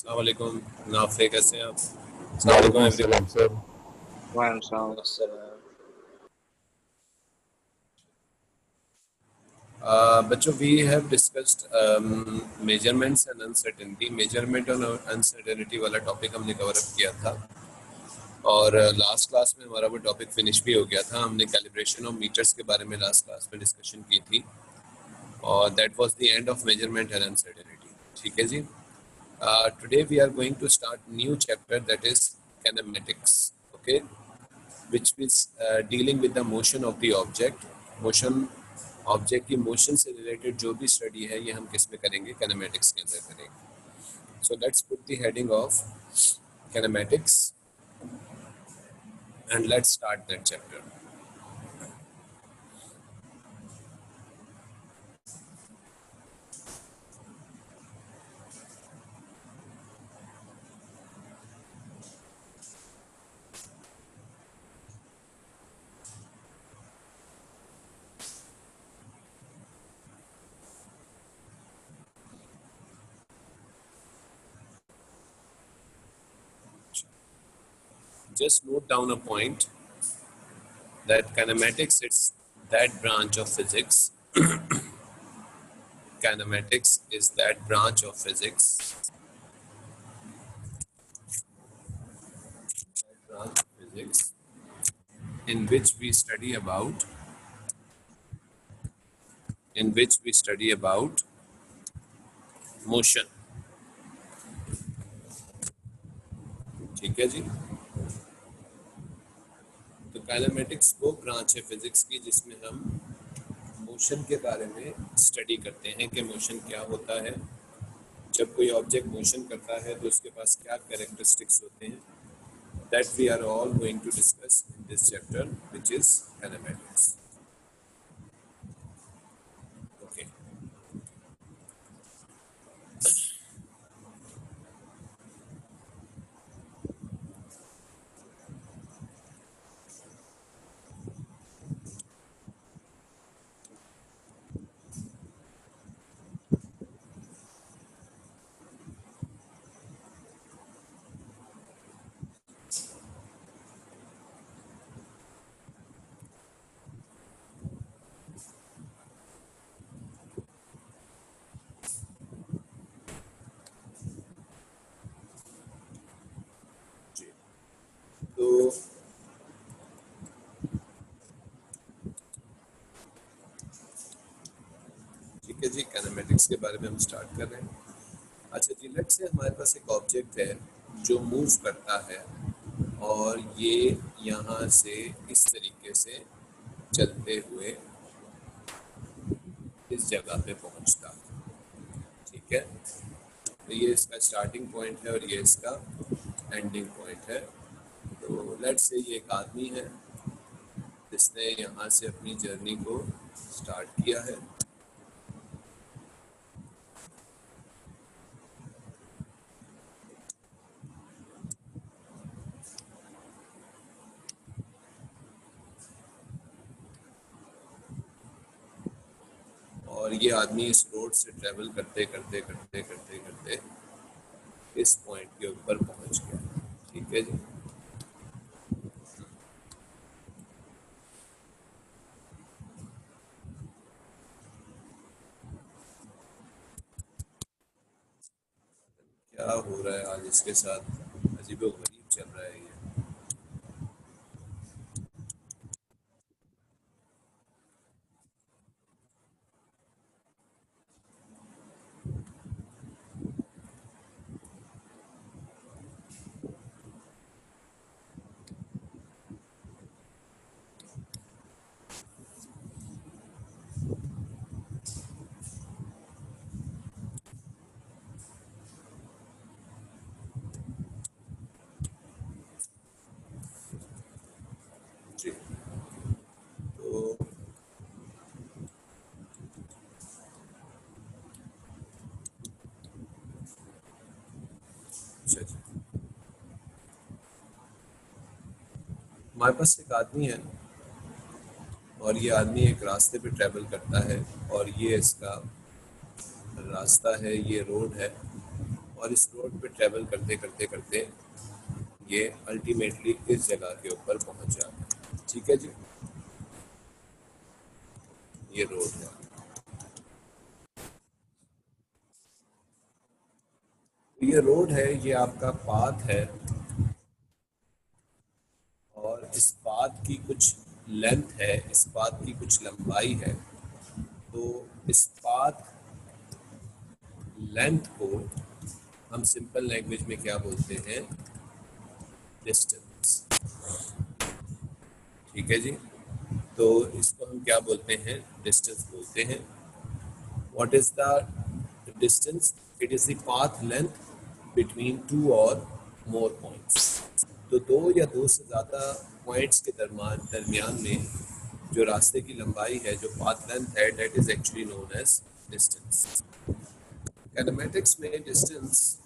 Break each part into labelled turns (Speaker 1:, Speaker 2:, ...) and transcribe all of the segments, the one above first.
Speaker 1: अस्सलाम वालेकुम नाफे, कैसे हैं आप?
Speaker 2: वालेकुम अस्सलाम सर।
Speaker 3: वालेकुम।
Speaker 1: बच्चों, we have discussed measurements and uncertainty. Measurement और अनसर्टेनिटी वाला टॉपिक हमने कवर अप किया था और लास्ट क्लास में हमारा वो टॉपिक फिनिश भी हो गया था। हमने कैलिब्रेशन ऑफ मीटर्स के बारे में लास्ट क्लास में डिस्कशन की थी और that was the end of measurement and uncertainty. ठीक है जी। Today we are going to start new chapter that is kinematics, okay, which is dealing with the motion of the object. Motion, object की motion से related जो भी study है ये हम किस में करेंगे? कैनेमेटिक्स के अंदर करेंगे। So let's put the heading of kinematics and let's start that chapter. Just note down a point that kinematics is that branch of physics. Kinematics is that branch of physics. In which we study about motion. ठीक है जी। तो kinematics वो branch है physics की जिसमें हम motion के बारे में स्टडी करते हैं कि मोशन क्या होता है, जब कोई ऑब्जेक्ट मोशन करता है तो उसके पास क्या कैरेक्टरिस्टिक्स होते हैं। That we are all going to discuss in this chapter which is kinematics. Okay, तो ठीक है जी, काइनेमेटिक्स के बारे में हम स्टार्ट कर रहे हैं। अच्छा जी, लेट्स से हमारे पास एक ऑब्जेक्ट है जो मूव करता है और ये यहाँ से इस तरीके से चलते हुए इस जगह पे पहुँचता है। ठीक है, तो ये इसका स्टार्टिंग पॉइंट है और ये इसका एंडिंग पॉइंट है। तो लेट्स से ये एक आदमी है जिसने यहाँ से अपनी जर्नी को स्टार्ट किया है। और ये आदमी इस रोड से ट्रेवल करते करते करते करते करते इस पॉइंट के ऊपर पहुंच गया। ठीक है जी। क्या हो रहा है आज इसके साथ? अजीबो गरीब चल रहा है ये। जी, तो अच्छा जी, हमारे पास एक आदमी है और ये आदमी एक रास्ते पे ट्रेवल करता है और ये इसका रास्ता है, ये रोड है और इस रोड पे ट्रेवल करते करते करते ये अल्टीमेटली इस जगह के ऊपर पहुंच जाता है। ठीक है जी, ये रोड है। ये रोड है, ये आपका पाथ है और इस पाथ की कुछ लेंथ है, इस पाथ की कुछ लंबाई है। तो इस पाथ लेंथ को हम सिंपल लैंग्वेज में क्या बोलते हैं? डिस्टेंस। ठीक है जी, तो इसको हम क्या बोलते हैं? डिस्टेंस बोलते हैं। What is the distance? It is the path length between two और मोर पॉइंट्स। तो दो या दो से ज़्यादा पॉइंट्स के दरमियान में जो रास्ते की लंबाई है, जो पाथ लेंथ है, that is actually known as distance. Kinematics में distance,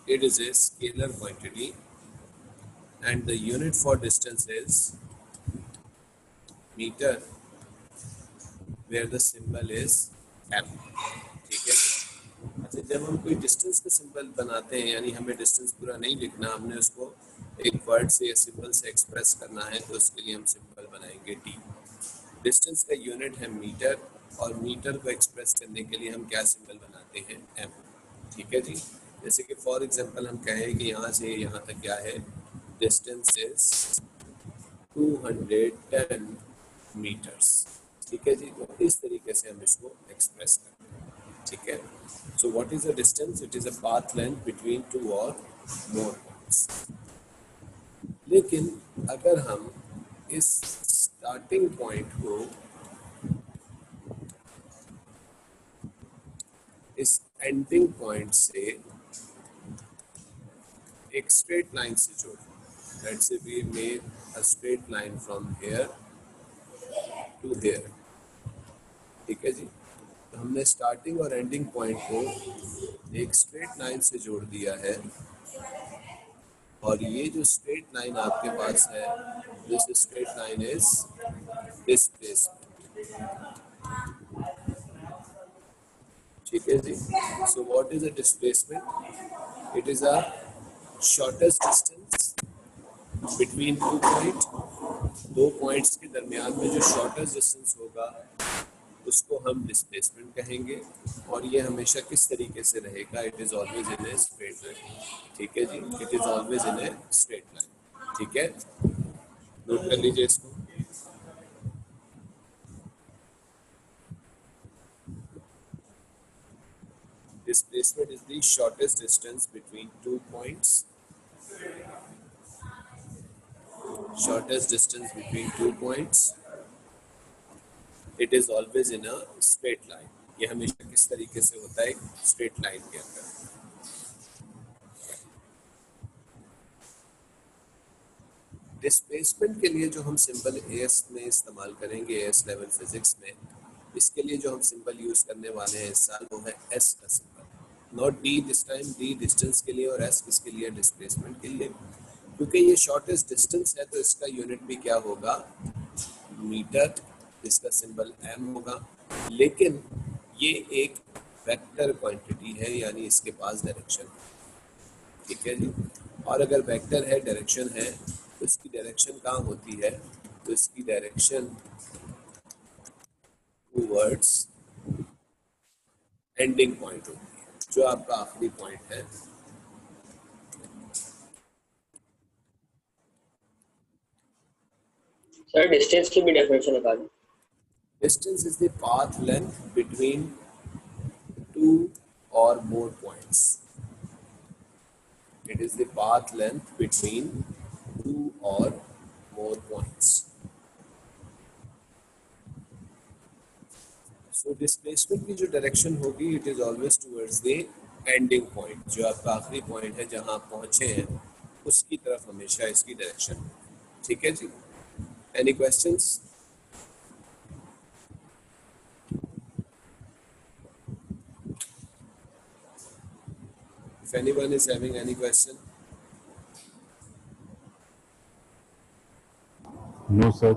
Speaker 1: it is a scalar quantity and the unit for distance is meter where the symbol is m। ठीक है, अच्छा जब हम कोई डिस्टेंस का सिंबल बनाते हैं, यानी हमें डिस्टेंस पूरा नहीं लिखना, हमने उसको एक वर्ड से या सिंबल से एक्सप्रेस करना है, तो उसके लिए हम सिंबल बनाएंगे टी। डिस्टेंस का यूनिट है मीटर और मीटर को एक्सप्रेस करने के लिए हम क्या सिंबल बनाते हैं? एम। ठीक है जी, जैसे कि फॉर एग्जांपल हम कहें कि यहाँ से यहाँ तक क्या है? Distance is 210 metres. ठीक है जी, तो इस तरीके से हम इसको एक्सप्रेस करते हैं। ठीक है, सो what is the distance? It is a path length between two और मोर पॉइंट्स। लेकिन अगर हम इस स्टार्टिंग पॉइंट को इस एंडिंग पॉइंट से एक स्ट्रेट लाइन से जोड़, let's say we made a straight line from here to here. ठीक है जी, तो हमने स्टार्टिंग और एंडिंग पॉइंट को एक स्ट्रेट लाइन से जोड़ दिया है और ये जो स्ट्रेट लाइन आपके पास है, this straight line is displacement. ठीक है जी, so what is a displacement? It is a shortest distance between two point. दो पॉइंट्स के दरमियान में जो शॉर्टेस्ट डिस्टेंस होगा उसको हम डिस्प्लेसमेंट कहेंगे, और ये हमेशा किस तरीके से रहेगा? It is always in a straight line. ठीक है जी, it is always in a straight line. ठीक है, नोट कर लीजिए इसको। Displacement is the shortest distance between two points. Shortest distance between two points. It is always in a straight line. ये हमेशा किस तरीके से होता है? स्ट्रेट लाइन के अंदर। डिस्प्लेसमेंट के लिए जो हम सिंबल एस में इस्तेमाल करेंगे, एस लेवल फिजिक्स में, इसके लिए जो हम सिंबल यूज करने वाले हैं इस साल, वो है एस का symbol. Not D this time, D distance के लिए और एस किसके लिए? डिस्प्लेसमेंट के लिए। क्योंकि ये शॉर्टेस्ट डिस्टेंस है तो इसका यूनिट भी क्या होगा? मीटर। इसका सिंबल एम होगा। लेकिन ये एक वेक्टर क्वांटिटी है, यानी इसके पास डायरेक्शन है। ठीक है जी, और अगर वेक्टर है, डायरेक्शन है, तो इसकी डायरेक्शन कहाँ होती है? तो इसकी डायरेक्शन टूवर्ड्स एंडिंग पॉइंट होती है, जो आपका आखिरी पॉइंट है।
Speaker 4: सर डिस्टेंस की भी डेफिनेशन बता दें।
Speaker 1: Distance is the path length between two और more points. It is the path length between two or more points. So displacement की जो डायरेक्शन होगी, it is always towards the ending point, जो आपका आखिरी पॉइंट है जहां आप पहुंचे हैं, उसकी तरफ हमेशा इसकी डायरेक्शन। ठीक है जी, any questions? If anyone is having any question?
Speaker 2: No, sir.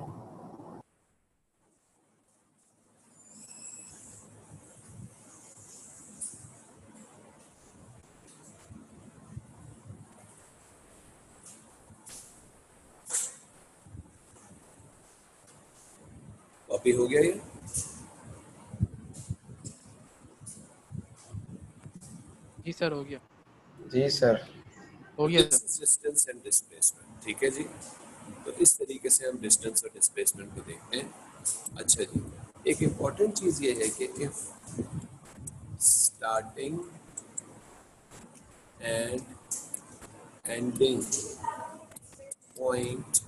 Speaker 1: Copy हो गया ये?
Speaker 5: जी सर हो गया।
Speaker 3: जी सर।
Speaker 5: हो गया सर।
Speaker 1: डिस्टेंस एंड डिस्प्लेसमेंट, ठीक है जी। तो इस तरीके से हम डिस्टेंस और डिस्प्लेसमेंट को देखते हैं। अच्छा जी, एक इम्पॉर्टेंट चीज़ ये है कि if starting and ending point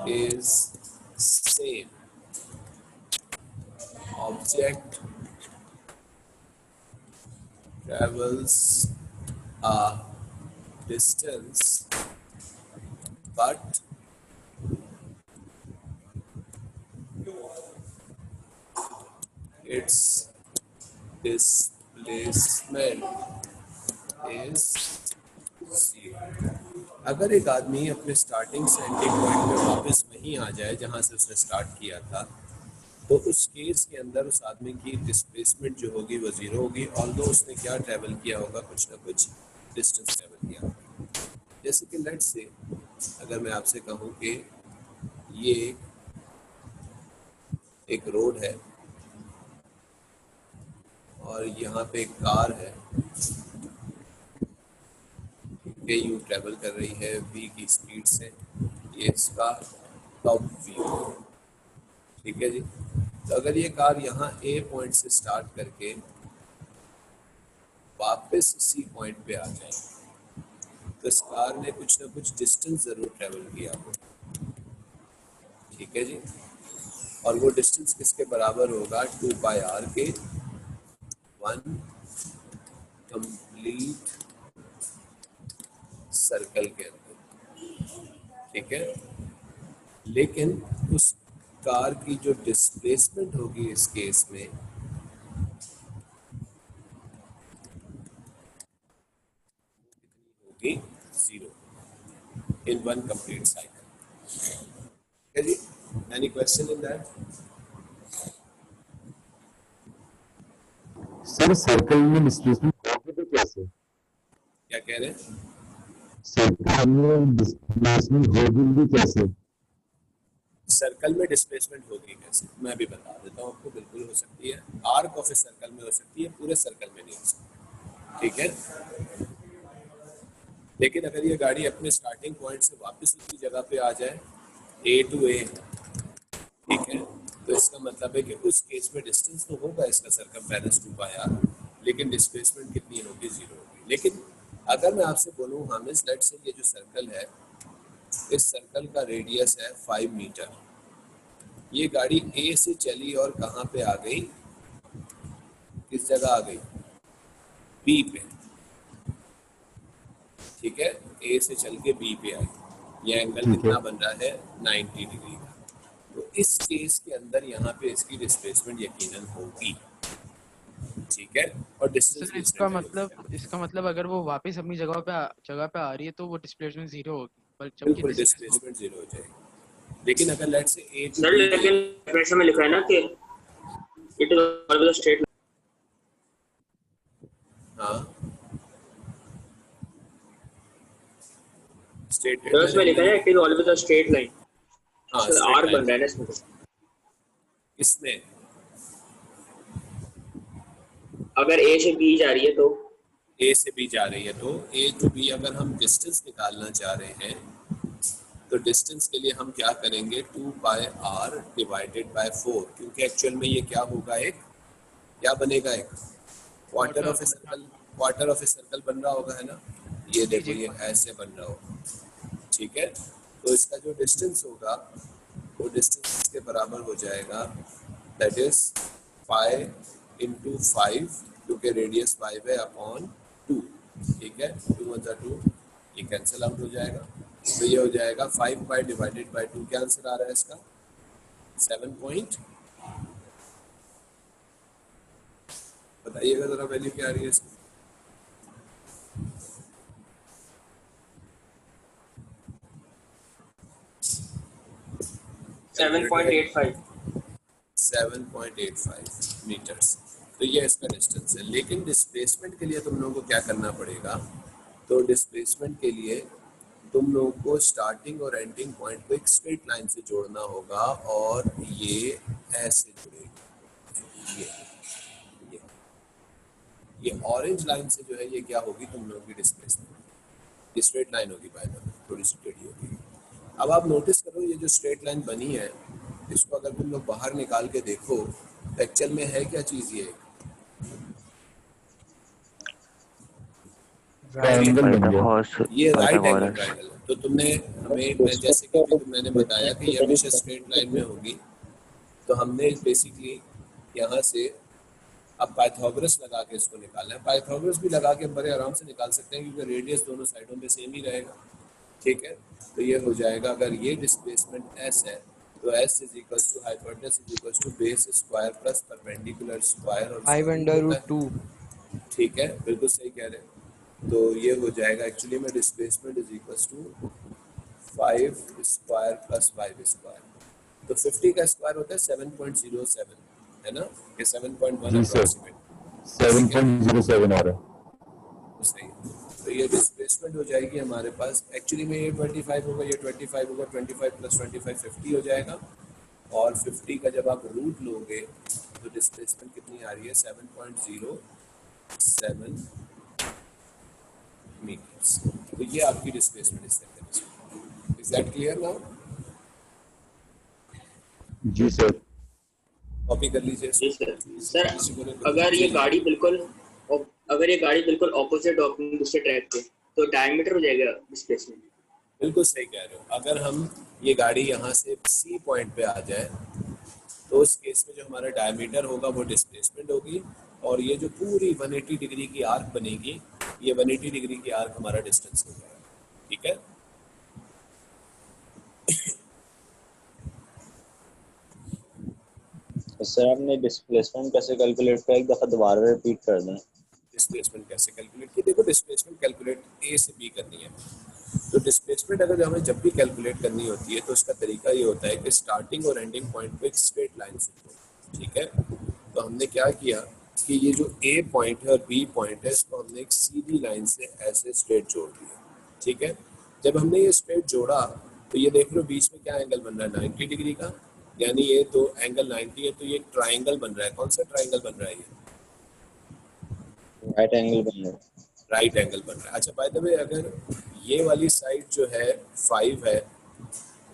Speaker 1: is same, object travels a distance but its displacement is zero। अगर एक आदमी अपने स्टार्टिंग से एंडिंग पॉइंट पे वापस वहीं आ जाए जहां से उसने स्टार्ट किया था, तो उस केस के अंदर उस आदमी की डिस्प्लेसमेंट जो होगी वो जीरो होगी, ऑल्दो उसने क्या ट्रैवल किया होगा, कुछ ना कुछ डिस्टेंस ट्रैवल किया होगा। जैसे कि लेट्स से अगर मैं आपसे कहूँ कि ये एक रोड है और यहाँ पे एक कार है कि यू ट्रैवल कर रही है v की स्पीड से, ये इसका टॉप व्यू, ठीक है जी। तो अगर ये कार यहाँ A पॉइंट से स्टार्ट करके वापस C पॉइंट पे आ जाए, तो इस कार ने कुछ ना कुछ डिस्टेंस ज़रूर ट्रैवल किया हो, ठीक है जी। और वो डिस्टेंस किसके बराबर होगा, 2πr के, 1 कंप्लीट सर्कल के अंदर, ठीक है। लेकिन उस कार की जो डिस्प्लेसमेंट होगी इस केस में होगी 0 इन 1 कंप्लीट साइकिल, ठीक है जी। Any question in that?
Speaker 2: Sir circle में डिस्प्लेसमेंट होगी तो कैसे?
Speaker 1: क्या कह रहे हैं?
Speaker 2: सर्कल में डिस्प्लेसमेंट होगी भी कैसे?
Speaker 1: सर्कल में डिस्प्लेसमेंट होगी कैसे, मैं भी बता देता हूँ आपको। बिल्कुल हो सकती है, आर्क ऑफ ए सर्कल में हो सकती है, पूरे सर्कल में नहीं हो सकती, ठीक है। लेकिन अगर ये गाड़ी अपने स्टार्टिंग पॉइंट से वापस उसी जगह पे आ जाए, A to A, ठीक है, तो इसका मतलब है कि उस केस में डिस्टेंस तो होगा इसका सर्कमफेरेंस 2πr, लेकिन डिस्प्लेसमेंट कितनी होगी, 0 होगी। लेकिन अगर मैं आपसे बोलूँ हामिद, लेट्स से ये जो सर्कल है, इस सर्कल का रेडियस है 5 मीटर। ये गाड़ी A से चली और कहाँ पे आ गई, किस जगह आ गई, B पे, ठीक है। A से चल के B पे आई, ये एंगल कितना बन रहा है, 90 डिग्री का। तो इस केस के अंदर यहाँ पे इसकी डिस्प्लेसमेंट यकीनन होगी, ठीक है। और डिस्टेंस
Speaker 5: सर इसका मतलब अगर वो वापस अपनी जगह पे आ रही है तो वो डिस्प्लेसमेंट 0 होगी, पर जबकि
Speaker 1: बिल्कुल डिस्प्लेसमेंट 0 हो जाएगी। लेकिन अगर लेट से A to
Speaker 4: सर
Speaker 1: B,
Speaker 4: लेकिन डेफिनेशन में लिखा है ना कि इट इज ऑलवेज स्ट्रेट।
Speaker 1: हाँ स्ट्रेट
Speaker 4: तो उसमें लिखा है it is always a straight line.
Speaker 1: हाँ
Speaker 4: सर आर बन रहा है ना इसमें,
Speaker 1: इसमें
Speaker 4: अगर A से B जा रही है तो
Speaker 1: A से B जा रही है, तो A to B अगर हम डिस्टेंस निकालना चाह रहे हैं तो डिस्टेंस के लिए हम क्या करेंगे, 2πr डिवाइडेड बाय 4, क्योंकि एक्चुअल में ये क्या होगा, एक क्या बनेगा, एक quarter of a circle, quarter of a circle बन रहा होगा, है ना। ये देखो ये ऐसे बन रहा होगा, ठीक है। तो इसका जो डिस्टेंस होगा वो डिस्टेंस इसके बराबर हो जाएगा, दैट इज पाई इंटू 5, क्योंकि रेडियस 5 है, अपॉन 2, ठीक है। 2 × 2, ये कैंसिल आउट हो जाएगा, तो ये हो जाएगा 5π डिवाइडेड बाय 2। क्या आंसर आ रहा है इसका, 7 पॉइंट, बताइएगा जरा वैल्यू क्या आ रही है इसकी। 7.85 मीटर्स, तो ये इसका डिस्टेंस है। लेकिन डिस्प्लेसमेंट के लिए तुम लोगों को क्या करना पड़ेगा, तो डिस्प्लेसमेंट के लिए तुम लोगों को स्टार्टिंग और एंडिंग पॉइंट को एक स्ट्रेट लाइन से जोड़ना होगा और ये ऐसे जुड़ेगी। ये ये ऑरेंज लाइन से जो है ये क्या होगी तुम लोगों की डिस्प्लेसमेंट, ये स्ट्रेट लाइन होगी बाय द वे, थोड़ी सी टेढ़ी होगी। अब आप नोटिस करो ये जो स्ट्रेट लाइन बनी है इसको अगर तुम लोग बाहर निकाल के देखो तो एक्चुअल में है क्या चीज़ ये
Speaker 2: ट्रायंगल बन गया।
Speaker 1: ये राइट एंगल ट्रायंगल है। तो तुमने हमें, मैं जैसे कि अभी मैंने बताया कि ये हमेशा स्ट्रेट लाइन में होगी, तो हमने बेसिकली यहाँ से अब पाइथागोरस लगा के इसको निकालना है। पाइथागोरस भी लगा के बड़े आराम से निकाल सकते हैं क्योंकि रेडियस दोनों साइडों पे सेम ही रहेगा, ठीक है। तो ये हो जाएगा, अगर ये डिस्प्लेसमेंट s है तो s is equal to hypotenuse is equal to base square plus perpendicular square और
Speaker 6: 5√2।
Speaker 1: ठीक है, बिल्कुल सही कह रहे हैं। तो ये हो जाएगा एक्चुअली में displacement is equal to 5 square plus 5 square. तो 50 का स्क्वायर होता है 7.07, है ना, ये 7.1
Speaker 2: जी सर,
Speaker 1: अप्रॉक्सीमेट
Speaker 2: 7.07 आ रहा है।
Speaker 1: सही। तो ये डिस्प्लेसमेंट हो जाएगी हमारे पास, एक्चुअली में ये 25 होगा, ये 25 होगा, 25 प्लस 25 50 हो जाएगा। और 50 का जब आप रूट लोगे तो डिस्प्लेसमेंट कितनी आ रही है 7.07 मीटर्स। तो ये आपकी डिस्प्लेसमेंट इस तरीके से। Is that clear now?
Speaker 2: जी सर।
Speaker 1: कॉपी कर लीजिए
Speaker 4: जी सर। सर अगर ये गाड़ी बिल्कुल ऑपोजिट हो अपने दूसरे ट्रैक पे तो डायमीटर हो जाएगा डिस्प्लेसमेंट।
Speaker 1: बिल्कुल सही कह रहे हो। अगर हम ये गाड़ी यहाँ से सी पॉइंट पे आ जाए तो उस केस में जो हमारा डायमीटर होगा वो डिस्प्लेसमेंट होगी, और ये जो पूरी 180 डिग्री की आर्क बनेगी, ये 180 डिग्री की आर्क हमारा डिस्टेंस हो जाएगा, ठीक है।
Speaker 7: सर आपने डिस्प्लेसमेंट कैसे कैलकुलेट किया, एक दफा दोबारा रिपीट कर दें।
Speaker 1: डिस्प्लेसमेंट कैसे कैलकुलेट की? देखो डिस्प्लेसमेंट कैलकुलेट ए से बी करनी है। तो डिस्प्लेसमेंट अगर हमें जब भी कैलकुलेट करनी होती है तो उसका तरीका ये होता है कि स्टार्टिंग और एंडिंग पॉइंट को एक स्ट्रेट लाइन से जोड़ो, ठीक है। तो हमने क्या किया कि ये जो ए पॉइंट है और बी पॉइंट है इसको हमने एक सीधी लाइन से ऐसे स्ट्रेट जोड़ दिया, ठीक है। जब हमने ये स्ट्रेट जोड़ा तो ये देख लो बीच में क्या एंगल बन रहा है 90 डिग्री का, यानी ये तो एंगल 90 है, तो ये ट्राइंगल बन रहा है। कौन सा ट्राइंगल बन रहा है? ये
Speaker 7: राइट एंगल बन रहा है।
Speaker 1: राइट एंगल बन रहा है। अच्छा बाय द वे, अगर ये वाली साइड जो है 5 है,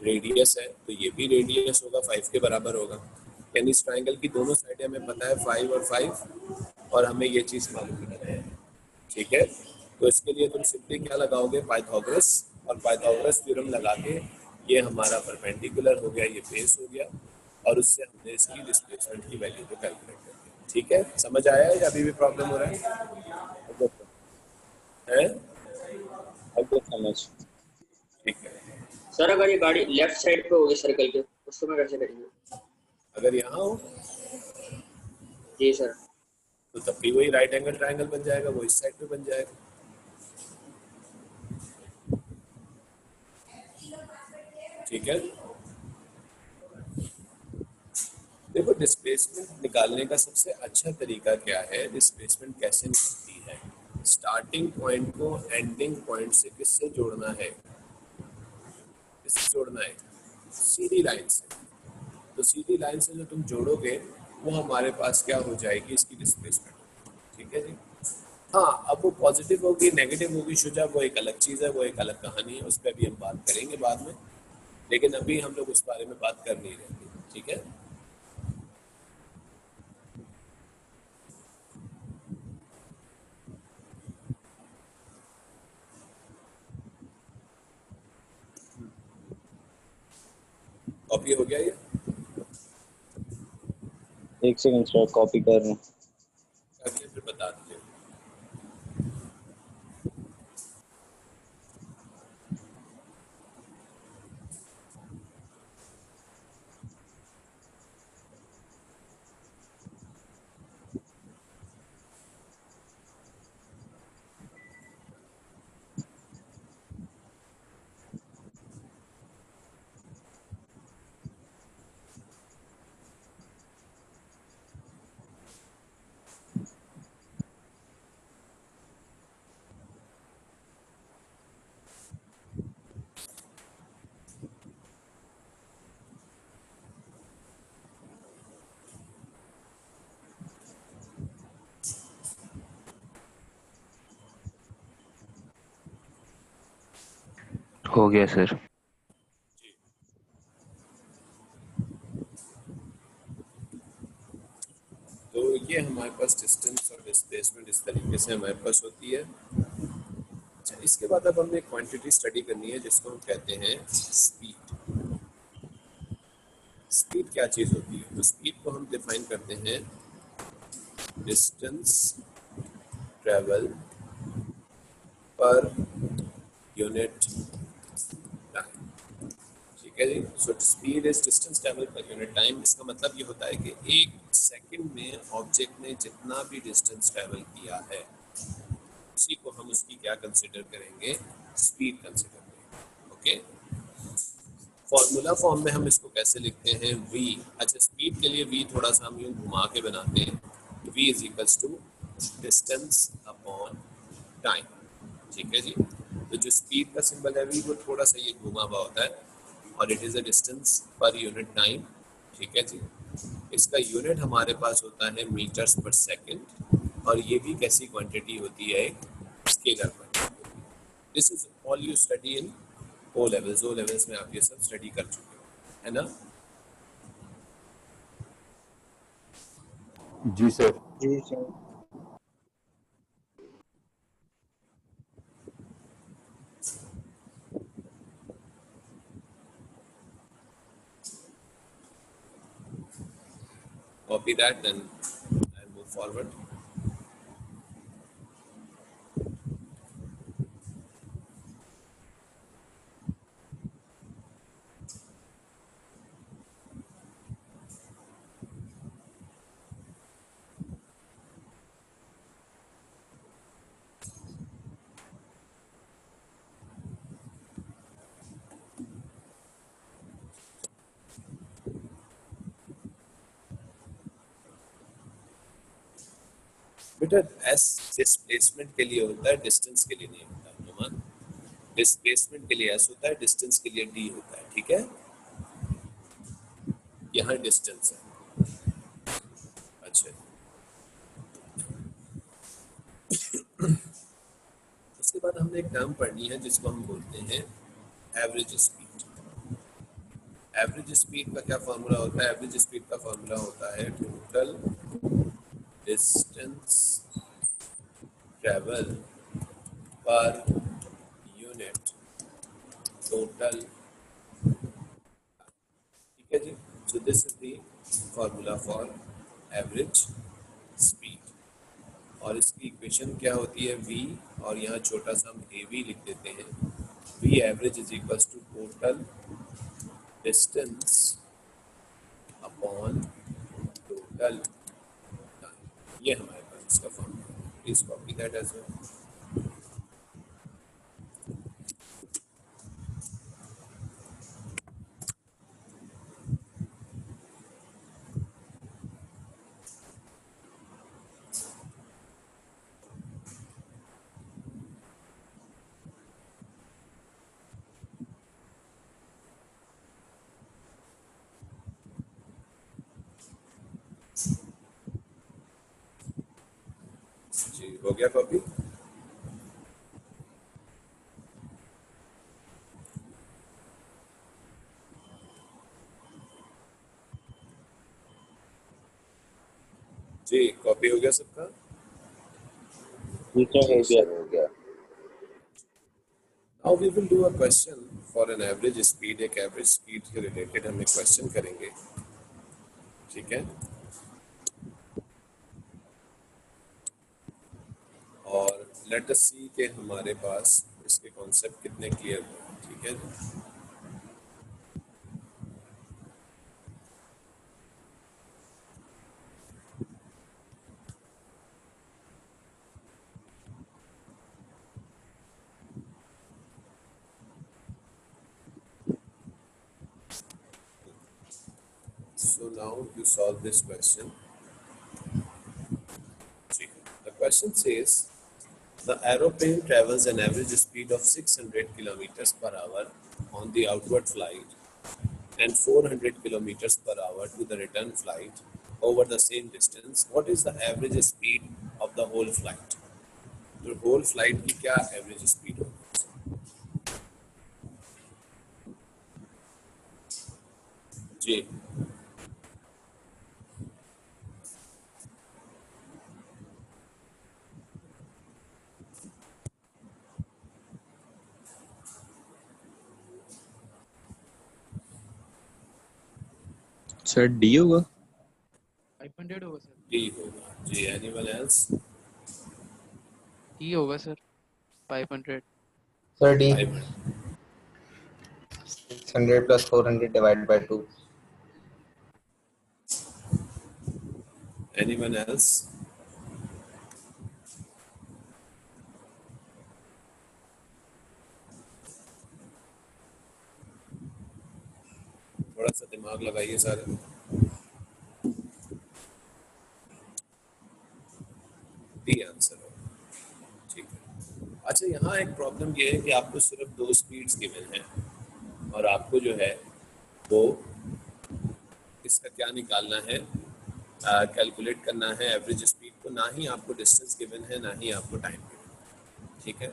Speaker 1: रेडियस है, तो ये भी रेडियस होगा 5 के बराबर होगा। यानी इस ट्राइंगल की दोनों साइडें हमें पता है 5 और 5, और हमें ये चीज़ मालूम है, ठीक है। तो इसके लिए तुम सिंपली क्या लगाओगे, पाइथागोरस, और पाइथागोरस थ्योरम लगा के ये हमारा परपेंडिकुलर हो गया, ये बेस हो गया, और उससे हमने इसकी डिस्प्लेसमेंट की वैल्यू को कैलकुलेट कर दिया, ठीक है। समझ आया है या अभी भी प्रॉब्लम हो रहा है?
Speaker 7: अब समझ।
Speaker 1: ठीक है।
Speaker 4: सर अगर ये गाड़ी लेफ्ट साइड पे होगी सर्कल के उसको मैं कैसे करेंगे?
Speaker 1: अगर यहाँ हो
Speaker 4: जी सर।
Speaker 1: तो तब भी वही राइट एंगल ट्रायंगल बन जाएगा, वो इस साइड पे बन जाएगा, ठीक है। देखो डिस्प्लेसमेंट निकालने का सबसे अच्छा तरीका क्या है, डिस्प्लेसमेंट कैसे निकलती है, स्टार्टिंग पॉइंट को एंडिंग पॉइंट से किससे जोड़ना है, किससे जोड़ना है, सीधी लाइन से। तो सीधी लाइन से जो तुम जोड़ोगे वो हमारे पास क्या हो जाएगी, इसकी डिस्प्लेसमेंट, ठीक है जी। हाँ, अब वो पॉजिटिव होगी नेगेटिव होगी शुजा, वो एक अलग चीज़ है, वो एक अलग कहानी है, उस पर भी हम बात करेंगे बाद में, लेकिन अभी हम लोग उस बारे में बात कर नहीं रहे, ठीक है। कॉपी हो गया ये?
Speaker 7: एक सेकंड सर, कॉपी कर रहा हूँ।
Speaker 1: अगले फिर बता दीजिए।
Speaker 3: हो गया सर।
Speaker 1: तो ये हमारे पास डिस्टेंस और डिस्प्लेसमेंट इस तरीके से हमारे पास होती है। अच्छा, इसके बाद अब हमें क्वांटिटी स्टडी करनी है जिसको हम कहते हैं स्पीड। स्पीड क्या चीज़ होती है? तो स्पीड को हम डिफाइन करते हैं distance travel per unit time. ठीक है जी। So speed is distance travel per unit time. इसका मतलब ये होता है कि एक सेकंड में ऑब्जेक्ट ने जितना भी डिस्टेंस ट्रेवल किया है उसी को हम उसकी क्या कंसिडर करेंगे? स्पीड कंसिडर करेंगे। ओके, फॉर्मूला फॉर्म में हम इसको कैसे लिखते हैं? v। अच्छा, स्पीड के लिए v थोड़ा सा हम यूँ घुमा के बनाते हैं। v is equals to distance upon time. ठीक है जी। तो जो स्पीड का सिंबल है v वो थोड़ा सा ये घुमा हुआ होता है और इट इज़ अ डिस्टेंस पर यूनिट टाइम। ठीक है जी। इसका यूनिट हमारे पास होता है मीटर्स पर सेकंड और ये भी कैसी क्वांटिटी होती है? एक scalar quantity. This is all you study in O levels. O levels में आप ये सब स्टडी कर चुके हो, है ना?
Speaker 2: जी सर।
Speaker 3: जी sir.
Speaker 1: Copy that, then I'll move forward. बेटा एस डिस्प्लेसमेंट के लिए होता है, डिस्टेंस के लिए नहीं होता है। नुमान, डिस्प्लेसमेंट के लिए एस होता है, डिस्टेंस के लिए डी होता है। ठीक है, यहाँ डिस्टेंस है। अच्छा, उसके बाद हमने एक टर्म पढ़नी है जिसको हम बोलते हैं एवरेज स्पीड। एवरेज स्पीड का क्या फॉर्मूला होता है? एवरेज स्पीड का फॉर्मूला होता है total distance travel per unit total. ठीक है जी। So this is the formula for average speed और इसकी इक्वेशन क्या होती है? v, और यहाँ छोटा सा हम a v लिख देते हैं। v average is equals to total distance upon total time. ये हमारे पास इसका फॉर्मूला है। Please copy that as well. जी, हो गया कॉपी? जी, कॉपी हो गया सबका?
Speaker 7: जी सर, हो गया।
Speaker 1: Now we will do a question for an average speed। एक average speed के related हम एक question करेंगे। ठीक है, और let us see कि हमारे पास इसके कॉन्सेप्ट कितने क्लियर हैं। ठीक है, so now you solve this question. See, the question says the aeroplane travels an average speed of 600 kilometers per hour on the outward flight and 400 kilometers per hour to the return flight over the same distance. What is the average speed of the whole flight? तो whole flight की क्या average speed होगी? जी
Speaker 3: sir D होगा।
Speaker 5: 500 होगा sir.
Speaker 1: D होगा जी। Anyone else?
Speaker 5: D होगा sir 500।
Speaker 6: Sir D
Speaker 1: 500
Speaker 6: 600 plus 400 divided by 2.
Speaker 1: Anyone else? थोड़ा सा दिमाग लगाइए सारे। डी आंसर हो, ठीक है। अच्छा, यहाँ एक प्रॉब्लम ये है कि आपको सिर्फ 2 स्पीड्स गिवन है और आपको जो है वो इसका क्या निकालना है, कैलकुलेट करना है एवरेज स्पीड को। ना ही आपको डिस्टेंस गिवन है, ना ही आपको टाइम गिवन, ठीक है।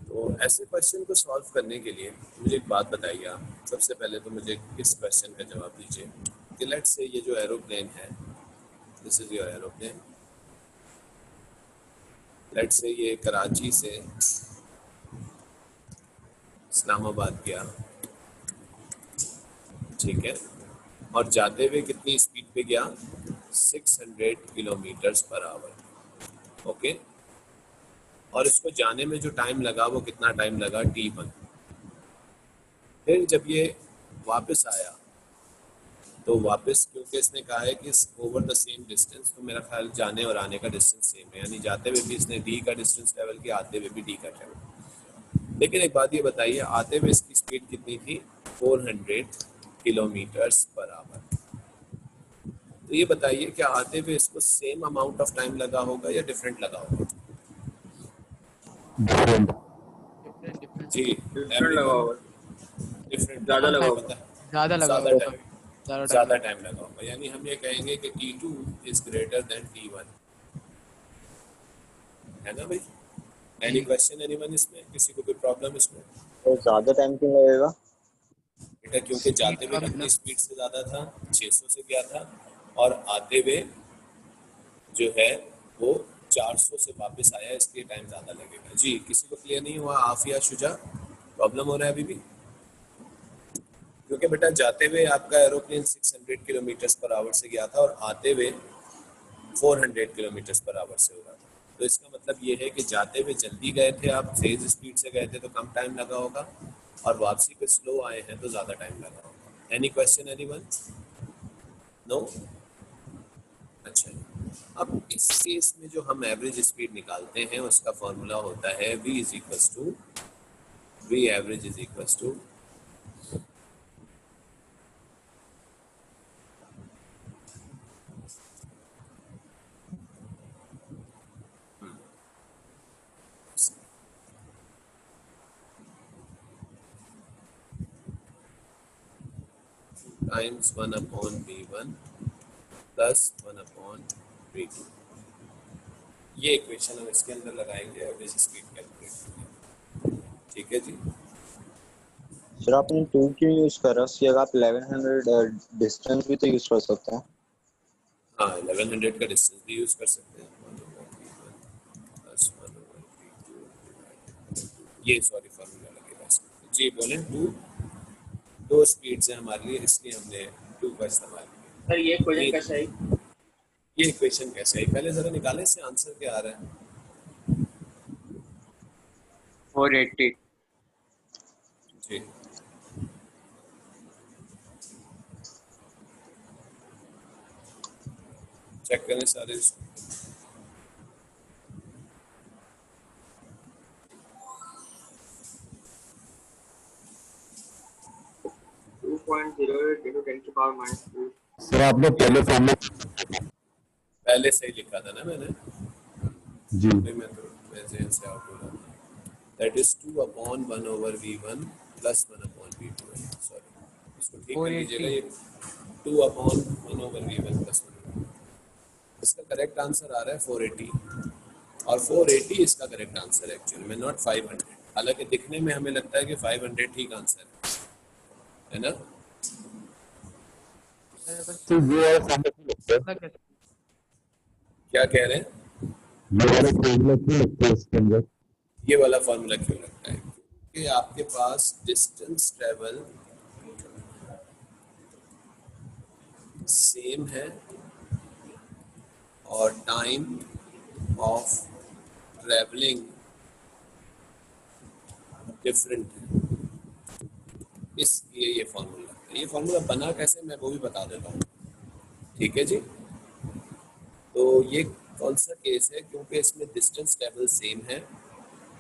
Speaker 1: तो ऐसे क्वेश्चन को सॉल्व करने के लिए मुझे एक बात बताइए आप। सबसे पहले तो मुझे इस क्वेश्चन का जवाब दीजिए कि लेट्स से ये जो एरोप्लेन है, this is your aeroplane. Let's say ये कराची से इस्लामाबाद गया, ठीक है, और जाते हुए कितनी स्पीड पे गया? 600 किलोमीटर्स पर आवर, ओके। और इसको जाने में जो टाइम लगा वो कितना टाइम लगा? t1। फिर जब ये वापस आया तो वापस, क्योंकि इसने कहा है कि ओवर द सेम डिस्टेंस, तो मेरा ख्याल जाने और आने का डिस्टेंस सेम है, यानी जाते हुए भी इसने d का डिस्टेंस ट्रेवल किया, आते हुए भी d का ट्रेवल। लेकिन एक बात ये बताइए, आते हुए इसकी स्पीड कितनी थी? 400 किलोमीटर्स पर आवर। तो ये बताइए क्या आते हुए इसको सेम अमाउंट ऑफ टाइम लगा होगा या डिफरेंट लगा होगा?
Speaker 2: डिफरेंट।
Speaker 5: डिफरेंट
Speaker 1: जी,
Speaker 4: डिफरेंट लगा होगा,
Speaker 1: डिफरेंट
Speaker 4: ज्यादा लगा होगा।
Speaker 5: ज़्यादा लगा
Speaker 1: ज़्यादा
Speaker 5: होगा,
Speaker 1: टाइम,
Speaker 5: ज़्यादा
Speaker 1: ज़्यादा
Speaker 5: टाइम।
Speaker 1: टाइम लगा होगा। यानी हम ये कहेंगे कि t2 is greater than t1, है ना भाई? एनी क्वेश्चन एनीवन इसमें? किसी को कोई प्रॉब्लम इसमें?
Speaker 7: तो ज्यादा टाइम क्यों लगेगा?
Speaker 1: बेटा क्योंकि जाते
Speaker 5: Speed
Speaker 1: हुए
Speaker 5: का
Speaker 1: कितनी
Speaker 5: मतलब
Speaker 1: स्पीड से ज़्यादा था? 600 से गया था, और आते हुए जो है वो 400 से वापस आया, इसलिए टाइम ज़्यादा लगेगा। जी, किसी को क्लियर नहीं हुआ? आफिया, शुजा, प्रॉब्लम हो रहा है अभी भी? क्योंकि बेटा जाते हुए आपका एरोप्लेन 600 किलोमीटर पर आवर से गया था और आते हुए 400 किलोमीटर पर आवर से हो रहा था। तो इसका मतलब ये है कि जाते हुए जल्दी गए थे आप, तेज स्पीड से गए थे तो कम टाइम लगा होगा, और वापसी पे स्लो आए हैं तो ज़्यादा टाइम लगा होगा। Any question anyone? नो? अच्छा, अब इस केस में जो हम एवरेज स्पीड निकालते हैं उसका फॉर्मूला होता है v is equals to v average is equals to times 1/v1 plus 1/v2। ये इक्वेशन हम इसके अंदर लगाएंगे एवरेज स्पीड कैलकुलेट करने, ठीक है जी।
Speaker 7: सर आपने 2 क्यों यूज करा? उसकी जगह आप 1100 डिस्टेंस भी तो यूज कर सकते हैं।
Speaker 1: हाँ, 1100 का डिस्टेंस भी यूज कर सकते हैं। 1/v1 प्लस 1/v2, ये सॉरी फॉर्मूला लगेगा इसमें। जी बोलें। दो स्पीड से हमारे लिए, इसलिए हमने 2 का इस्तेमाल किया।
Speaker 4: सर ये क्वेश्चन कैसा है?
Speaker 1: ये इक्वेशन कैसे है? पहले जरा निकालें, इससे आंसर क्या आ रहा है।
Speaker 4: 480।
Speaker 1: जी, चेक करें सारे इसको।
Speaker 4: -2.08
Speaker 2: सर आपने पहले फॉर्मूला
Speaker 1: पहले से ही लिखा था ना मैंने,
Speaker 2: जी
Speaker 1: मैं तो जहन से आउट हो रहा था। That is 2/1/v1 plus 1/v2 है। सॉरी, इसको ठीक कर लीजिएगा। ये 2/1/v1 प्लस 1/v2, इसका करेक्ट आंसर आ रहा है 480, और 480 इसका करेक्ट आंसर है एक्चुअली में, नॉट 500। हालांकि दिखने में हमें लगता है कि 500 ठीक आंसर है ना।
Speaker 2: तो ये वाला फॉर्मूला क्यों लगता है?
Speaker 5: मतलब कैसे?
Speaker 1: क्या कह रहे हैं?
Speaker 2: ये वाला फॉर्मूला क्यों लगता है इसके अंदर?
Speaker 1: ये वाला फॉर्मूला क्यों लगता है? कि आपके पास डिस्टेंस ट्रेवल सेम है और टाइम ऑफ ट्रेवलिंग डिफरेंट है, इसलिए ये फॉर्मूला है। ये फॉर्मूला बना कैसे मैं वो भी बता देता हूँ, ठीक है जी। तो ये कौन सा केस है? क्योंकि इसमें डिस्टेंस ट्रेवल सेम है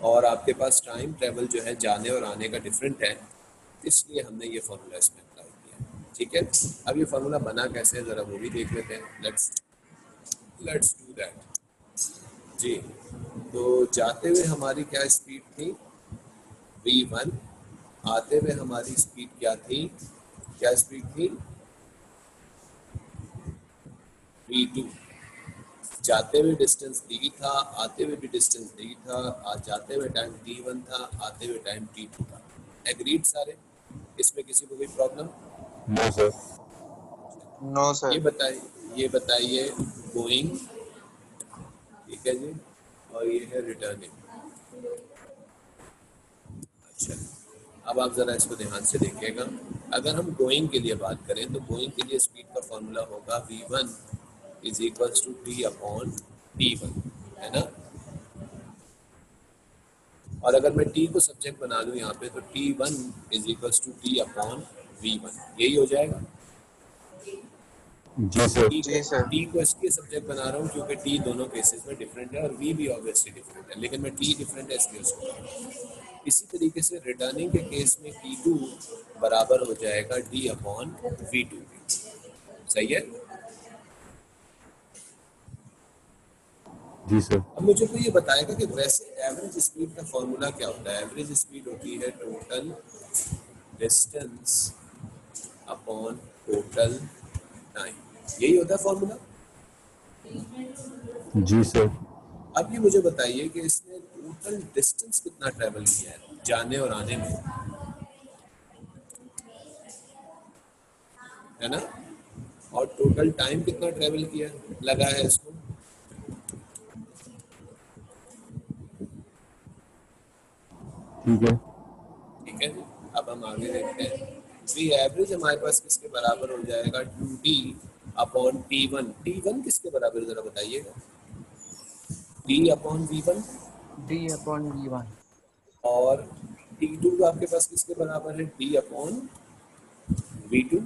Speaker 1: और आपके पास टाइम ट्रेवल जो है जाने और आने का डिफरेंट है, इसलिए हमने ये फॉर्मूला इसमें अप्लाई किया, ठीक है। अब ये फॉर्मूला बना कैसे है ज़रा वो भी देख लेते हैं। लेट्स डू दैट जी। तो जाते हुए हमारी क्या स्पीड थी? v1। आते हुए हमारी स्पीड क्या थी? क्या स्पीड थी? v2। जाते हुए डिस्टेंस d था, आते हुए भी डिस्टेंस d था। जाते हुए टाइम t1 था, आते हुए टाइम t2 था। एग्रीड सारे? इसमें किसी को कोई problem?
Speaker 2: No sir.
Speaker 7: No sir.
Speaker 1: ये बताइए गोइंग, ठीक है जी, और ये है रिटर्निंग। अच्छा, अब आप ज़रा इसको ध्यान से देखिएगा। अगर हम गोइंग के लिए बात करें तो गोइंग के लिए स्पीड का फॉर्मूला होगा v1 is equals to t upon t1, है ना। और अगर मैं t को सब्जेक्ट बना दूं यहाँ पे तो t1 is equals to t upon v1, यही हो जाएगा।
Speaker 2: जी सर।
Speaker 7: जी सर।
Speaker 1: t को इसलिए सब्जेक्ट बना रहा हूँ क्योंकि t दोनों केसेस में डिफरेंट है और v भी ऑब्वियसली डिफरेंट है, लेकिन मैं t डिफरेंट है इसलिए उसको बना रहा हूँ। इसी तरीके से रिटर्निंग के केस में t2 बराबर हो जाएगा d अपॉन v2, सही है।
Speaker 2: जी सर।
Speaker 1: अब मुझे तो ये बताएगा कि वैसे एवरेज स्पीड का फॉर्मूला क्या होता है? एवरेज स्पीड होती है total distance upon total time, यही होता है फॉर्मूला।
Speaker 2: जी सर।
Speaker 1: अब ये मुझे बताइए कि इसने टोटल डिस्टेंस कितना ट्रेवल किया है जाने और आने में, है ना, और टोटल टाइम कितना ट्रेवल किया लगा है इसको।
Speaker 2: ठीक है।
Speaker 1: ठीक है, अब हम आगे देखते हैं। वी एवरेज हमारे पास किसके बराबर हो जाएगा? 2d upon t1। t1 किसके बराबर जरा बताइएगा? d upon v1।
Speaker 5: d upon v1।
Speaker 1: और t2 आपके पास किसके बराबर है? d अपॉन v2,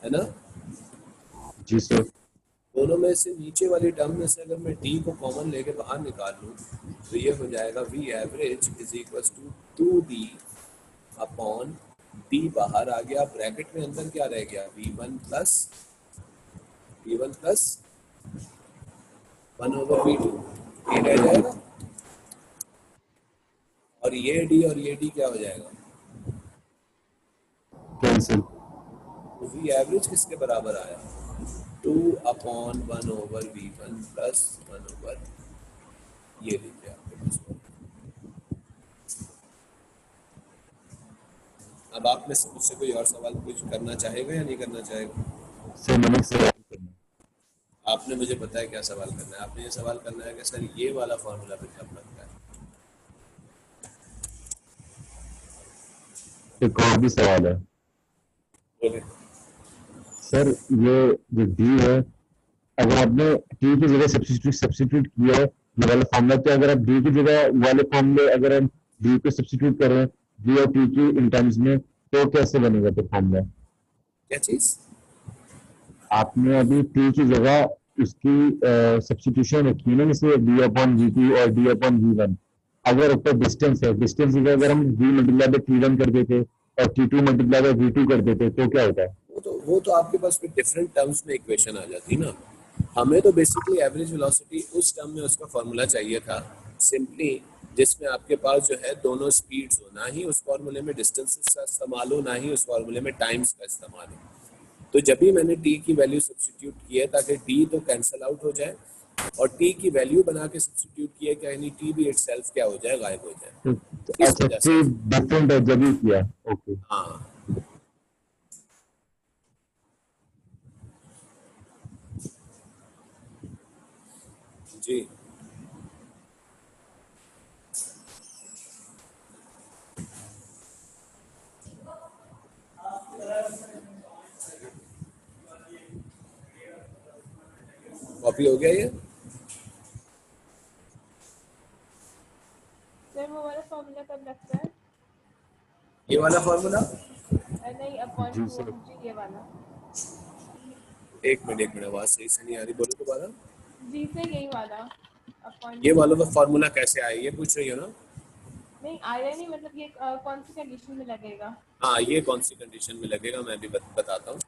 Speaker 1: है ना।
Speaker 2: जी सर।
Speaker 1: दोनों में से नीचे वाली टर्म में से अगर मैं d को कॉमन लेके बाहर निकाल लूँ तो ये हो जाएगा v average is equal to 2d upon d बाहर आ गया, ब्रैकेट में अंदर क्या रह गया? v1 प्लस 1 ओवर v2, ये रह जाएगा। और ये d क्या हो जाएगा?
Speaker 2: कैंसिल।
Speaker 1: तो v एवरेज किसके बराबर आया? 2 upon 1 over v1 plus 1 over, ये लीजिए आपके पास। अब आप में से मुझसे कोई और सवाल कुछ करना चाहेगा या नहीं करना चाहेगा?
Speaker 2: सर मैंने सवाल करना है।
Speaker 1: आपने मुझे पता है क्या सवाल करना है। आपने ये सवाल करना है कि सर ये वाला फॉर्मूला पे कब लगता है।
Speaker 2: एक और भी सवाल है
Speaker 1: बोले।
Speaker 2: सर। ये जो डी है, अगर आपने टी की जगह सब्स्टिट्यूट किया है ये वाला फॉर्मूला, तो अगर आप डी की जगह वाले फॉर्मूले अगर हम डी को सब्स्टिट्यूट करें डी और टी की इन टर्म्स में, तो कैसे बनेगा तो फॉर्मूला?
Speaker 1: क्या चीज?
Speaker 2: आपने अभी टी की जगह उसकी सब्स्टिट्यूशन रखी है ना, जैसे डी अपॉन वी टू और डी अपॉन वी वन। अगर ऊपर डिस्टेंस है, डिस्टेंस की जगह अगर हम V multiply by T one कर देते और T two multiply by V two कर देते तो क्या होता है?
Speaker 1: वो तो आपके पास फिर डिफरेंट टर्म्स में इक्वेशन आ जाती ना। हमें तो बेसिकली एवरेज वेलोसिटी उस टर्म में उसका फॉर्मूला चाहिए था सिंपली, जिसमें आपके पास जो है दोनों स्पीड्स हो, ना ही उस फॉर्मूले में डिस्टेंसेस का इस्तेमाल हो, ना ही उस फॉर्मूले में टाइम्स का इस्तेमाल हो। तो जब भी मैंने टी की वैल्यू सब्स्टिट्यूट की है ताकि टी तो कैंसिल आउट हो जाए और टी की वैल्यू बना के सब्स्टिट्यूट किया क्या, यानी टी भी इटसेल्फ क्या हो जाए, गायब हो जाए। इस
Speaker 2: अच्छा,
Speaker 1: वजह से
Speaker 2: टी डिफरेंट है जब ही किया। ओके।
Speaker 1: हाँ, जी कॉपी हो गया ये?
Speaker 8: सर वो वाला फॉर्मूला कब लगता है?
Speaker 1: ये वाला फॉर्मूला
Speaker 8: नहीं अपॉन
Speaker 2: जी
Speaker 8: 2
Speaker 2: सर।
Speaker 8: मुझे ये वाला
Speaker 1: एक मिनट आवाज सही से नहीं आ रही, बोलो दोबारा।
Speaker 8: जी से यही वाला अपॉन
Speaker 1: ये वाला फॉर्मूला कैसे आया ये पूछ रही हो ना?
Speaker 8: नहीं आया नहीं, मतलब ये कौन सी कंडीशन में लगेगा?
Speaker 1: हाँ, ये कौन सी कंडीशन में लगेगा मैं भी बताता हूँ।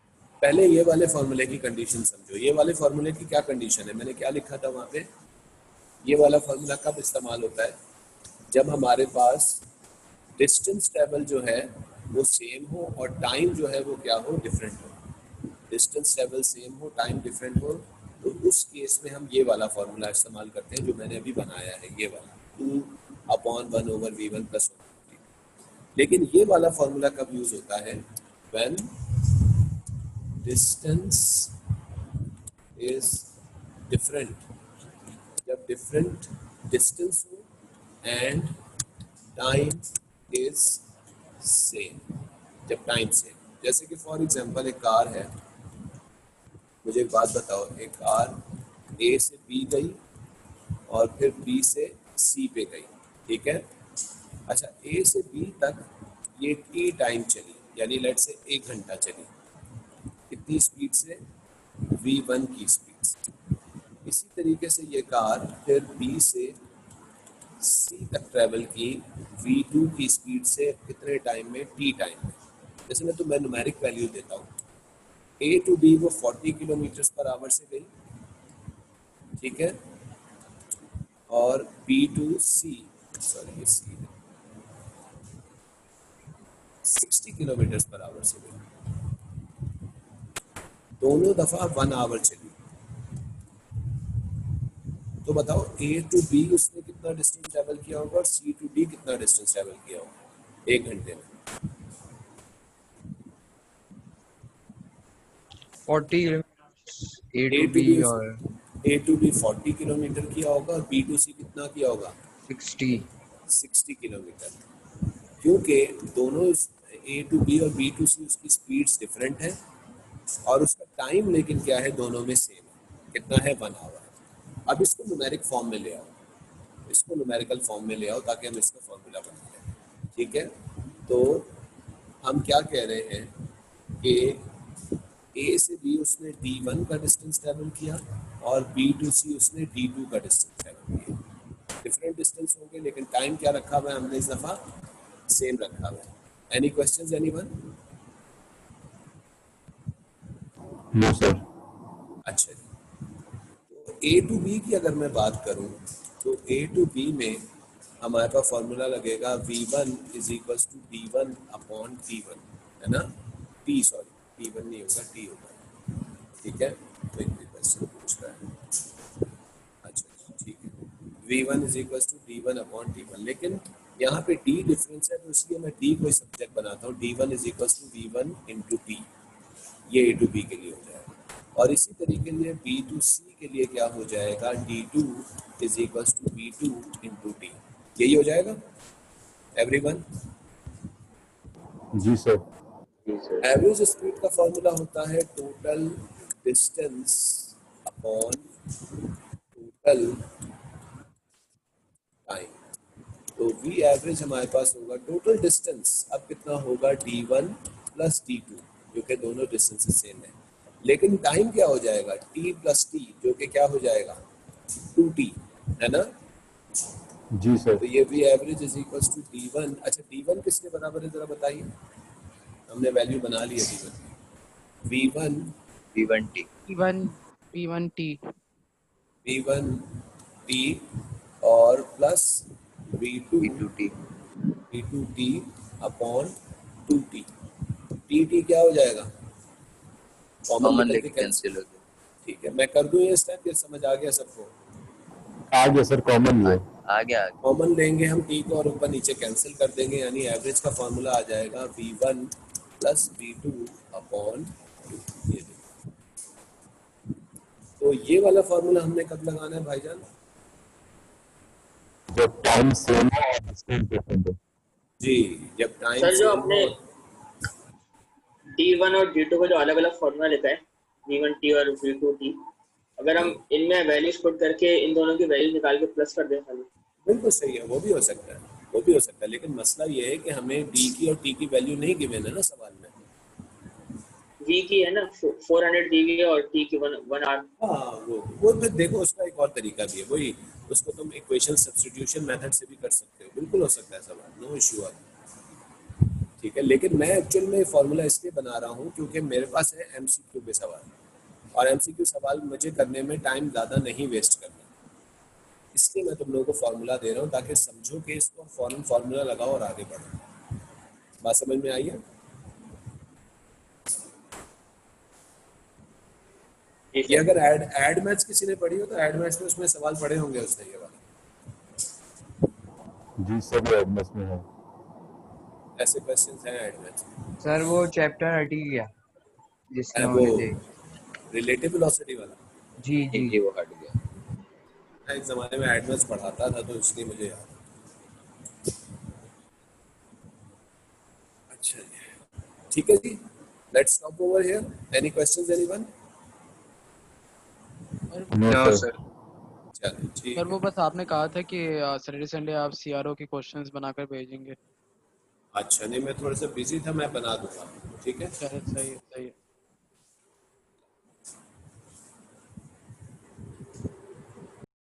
Speaker 1: पहले ये वाले फॉर्मूले की कंडीशन समझो। ये वाले फॉर्मूले की क्या कंडीशन है, मैंने क्या लिखा था वहाँ पे? ये वाला फॉर्मूला कब इस्तेमाल होता है? जब हमारे पास डिस्टेंस ट्रेवल जो है वो सेम हो और टाइम जो है वो क्या हो, डिफरेंट हो। डिस्टेंस ट्रेवल सेम हो, टाइम डिफरेंट हो, तो उस केस में हम ये वाला फॉर्मूला इस्तेमाल करते हैं जो मैंने अभी बनाया है, ये वाला 2/1/v1 + 1। लेकिन ये वाला फॉर्मूला कब यूज होता है? व्हेन डिस्टेंस इज डिफरेंट, जब डिफरेंट डिस्टेंस हो एंड टाइम इज सेम, जब टाइम सेम। जैसे कि फॉर एग्जांपल एक कार है, मुझे एक बात बताओ, एक कार ए से बी गई और फिर बी से सी पे गई, ठीक है? अच्छा, ए से बी तक ये टी टाइम चली, यानी लेट से 1 घंटा चली। कितनी स्पीड से? v1 की स्पीड से। इसी तरीके से ये कार फिर बी से सी तक ट्रेवल की v2 की स्पीड से कितने टाइम में? टी टाइम में। जैसे मैं न्यूमेरिक वैल्यू देता हूँ, ए टू बी वो 40 किलोमीटर/आवर से गई, ठीक है? और बी टू सी, सॉरी ये सी है, 60 किलोमीटर/आवर से गई। दोनों दफा 1 आवर चली। तो बताओ ए टू बी उसने कितना डिस्टेंस ट्रेवल किया होगा और सी टू डी कितना डिस्टेंस ट्रेवल किया होगा 1 घंटे में?
Speaker 3: 40 ए
Speaker 1: ए
Speaker 3: टू
Speaker 1: टू
Speaker 3: बी
Speaker 1: बी
Speaker 3: और
Speaker 1: ए टू बी 40 किलोमीटर किया होगा और बी टू सी कितना किया होगा?
Speaker 3: 60
Speaker 1: किलोमीटर। क्योंकि दोनों ए टू बी और बी टू सी उसकी स्पीड्स डिफरेंट है और उसका टाइम लेकिन क्या है, दोनों में सेम है। कितना है? 1 आवर। अब इसको न्यूमेरिक फॉर्म में ले आओ, इसको न्यूमेरिकल फॉर्म में ले आओ ताकि हम इसका फॉर्मूला बना लें, ठीक है? तो हम क्या कह रहे हैं कि ए से बी उसने d1 का डिस्टेंस ट्रेवल किया और बी टू सी उसने d2 का डिस्टेंस ट्रेवल किया। डिफरेंट डिस्टेंस होंगे लेकिन टाइम क्या रखा हुआ है हमने इस दफा? सेम रखा हुआ है। Any questions anyone?
Speaker 2: No sir.
Speaker 1: अच्छा जी, तो ए टू बी की अगर मैं बात करूं तो ए टू बी में हमारे पास फॉर्मूला लगेगा v1 = d1/t1, है ना? t1 नहीं होगा, t होगा, ठीक है? तो एक क्वेश्चन पूछ रहा है, अच्छा ठीक है, v1 = d1/t1, लेकिन यहाँ पे d डिफरेंस है तो इसलिए मैं d को सब्जेक्ट बनाता हूँ। d1 = v1 × t, ये ए टू बी के लिए हो जाएगा। और इसी तरीके से बी टू सी के लिए क्या हो जाएगा? d2 = v2 × t, यही हो जाएगा एवरीवन?
Speaker 2: जी सर।
Speaker 1: एवरेज स्पीड का फॉर्मूला होता है total distance upon total time. तो v एवरेज हमारे पास होगा टोटल डिस्टेंस, अब कितना होगा? d1 + d2, जो कि दोनों डिस्टेंसेस सेम है, लेकिन टाइम क्या हो जाएगा? t + t, जो कि क्या हो जाएगा? 2t, है ना?
Speaker 2: जी सर।
Speaker 1: तो ये v एवरेज = d1। अच्छा, d1 किसके बराबर है जरा बताइए? हमने वैल्यू बना ली है d1। v1
Speaker 3: v1t
Speaker 5: v1
Speaker 1: t और plus v2 t upon 2t। T क्या हो जाएगा?
Speaker 3: कॉमन
Speaker 1: निकल
Speaker 3: लेके
Speaker 1: के
Speaker 3: कैंसिल हो गया।
Speaker 1: ठीक है, मैं कर दूं ये स्टेप, ये समझ आ गया सबको?
Speaker 2: आ गया सर, कॉमन है।
Speaker 3: आ गया
Speaker 1: कॉमन लेंगे हम, टी को और ऊपर नीचे कैंसिल कर देंगे, यानी एवरेज का फॉर्मूला आ जाएगा v1 + v2 अपॉन 2। ये देखो, तो ये वाला फॉर्मूला हमने कब लगाना है भाईजान?
Speaker 2: जब टाइम सेम हो और डिस्टेंस डिफरेंट हो।
Speaker 1: जी, जब टाइम
Speaker 4: सर जो
Speaker 1: सेम
Speaker 4: अपने
Speaker 1: हो।
Speaker 4: D1 और D2 का जो अलग अलग फॉर्मूला लिखा है, V1T और V2T, अगर हम इनमें वैल्यूज पुट करके इन दोनों की वैल्यू निकाल के प्लस कर दें खाली,
Speaker 1: बिल्कुल सही है, वो भी हो सकता है, वो भी हो सकता है, लेकिन मसला ये है कि हमें डी की और टी की वैल्यू नहीं गिवन है ना सवाल में।
Speaker 4: V की है ना 400 DV और T की 1 आर।
Speaker 1: हाँ, वो तो देखो उसका एक और तरीका भी है, वही उसको तुम इक्वेशन सब्स्टिट्यूशन मेथड से भी कर सकते हो, बिल्कुल हो सकता है सवाल, नो इश्यू है। ठीक है, लेकिन मैं एक्चुअल में फॉर्मूला इसलिए बना रहा हूँ क्योंकि मेरे पास है एमसीक्यू के सवाल, और एमसीक्यू सवाल मुझे करने में टाइम ज़्यादा नहीं वेस्ट करना, इसलिए मैं तुम लोगों को फॉर्मूला दे रहा हूँ ताकि समझो कि इसको फौरन फॉर्मूला लगाओ और आगे बढ़ो। बात समझ में आई है? ये अगर ऐड मैथ्स किसी ने पढ़ी हो तो ऐड मैथ्स में उसमें सवाल पढ़े होंगे उसने ये वाला।
Speaker 2: जी सब एडमिस में है।
Speaker 1: ऐसे क्वेश्चंस हैं ऐड मैथ्स में।
Speaker 3: सर वो चैप्टर हट ही गया जिसमें
Speaker 1: वो
Speaker 3: होने थे।
Speaker 1: रिलेटिव वेलोसिटी वाला,
Speaker 3: जी जी
Speaker 6: जी वो हट गया।
Speaker 1: मैं एक ज़माने में ऐड मैथ्स पढ़ाता था तो इसलिए मुझे याद है। अच्छा जी, ठीक है जी, let's stop over here. Any questions anyone?
Speaker 2: No sir.
Speaker 1: चलिए ठीक
Speaker 5: सर वो
Speaker 1: है।
Speaker 5: बस आपने कहा था कि सैटरडे संडे आप सीआरओ के क्वेश्चंस बनाकर भेजेंगे।
Speaker 1: अच्छा, नहीं मैं थोड़ा सा बिजी था, मैं बना दूंगा, ठीक है।
Speaker 5: चलो सही है, सही है।